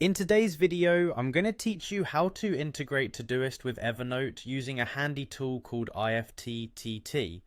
In today's video, I'm going to teach you how to integrate Todoist with Evernote using a handy tool called IFTTT.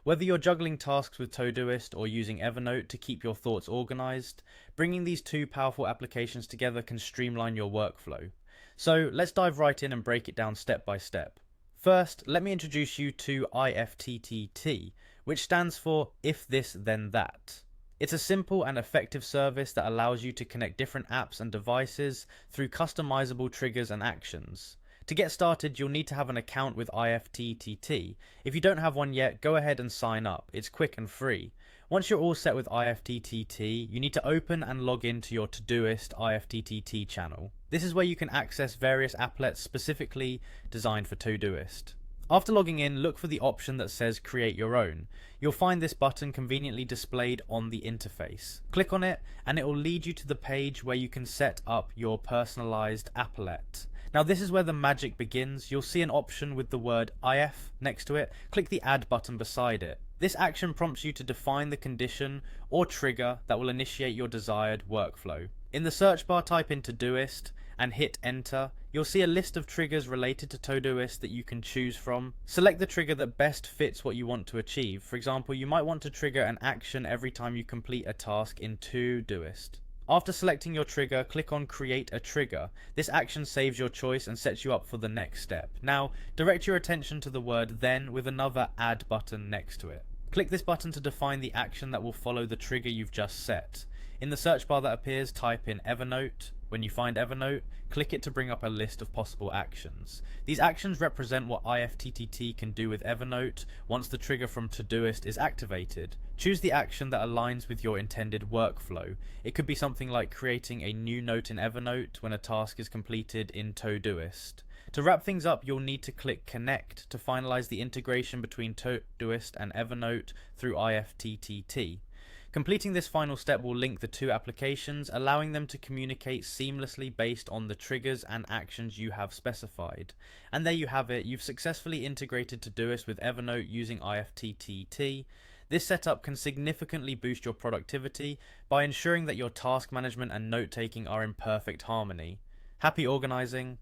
Whether you're juggling tasks with Todoist or using Evernote to keep your thoughts organized, bringing these two powerful applications together can streamline your workflow. So let's dive right in and break it down step by step. First, let me introduce you to IFTTT, which stands for If This Then That. It's a simple and effective service that allows you to connect different apps and devices through customizable triggers and actions. To get started, you'll need to have an account with IFTTT. If you don't have one yet, go ahead and sign up. It's quick and free. Once you're all set with IFTTT, you need to open and log into your Todoist IFTTT channel. This is where you can access various applets specifically designed for Todoist. After logging in, look for the option that says Create Your Own. You'll find this button conveniently displayed on the interface. Click on it and it will lead you to the page where you can set up your personalized applet. Now this is where the magic begins. You'll see an option with the word IF next to it. Click the Add button beside it. This action prompts you to define the condition or trigger that will initiate your desired workflow. In the search bar, type in Todoist and hit enter. You'll see a list of triggers related to Todoist that you can choose from. Select the trigger that best fits what you want to achieve. For example, you might want to trigger an action every time you complete a task in Todoist. After selecting your trigger, click on Create a Trigger. This action saves your choice and sets you up for the next step. Now, direct your attention to the word Then with another Add button next to it. Click this button to define the action that will follow the trigger you've just set. In the search bar that appears, type in Evernote. When you find Evernote, click it to bring up a list of possible actions. These actions represent what IFTTT can do with Evernote once the trigger from Todoist is activated. Choose the action that aligns with your intended workflow. It could be something like creating a new note in Evernote when a task is completed in Todoist. To wrap things up, you'll need to click Connect to finalize the integration between Todoist and Evernote through IFTTT. Completing this final step will link the two applications, allowing them to communicate seamlessly based on the triggers and actions you have specified. And there you have it, you've successfully integrated Todoist with Evernote using IFTTT. This setup can significantly boost your productivity by ensuring that your task management and note-taking are in perfect harmony. Happy organizing!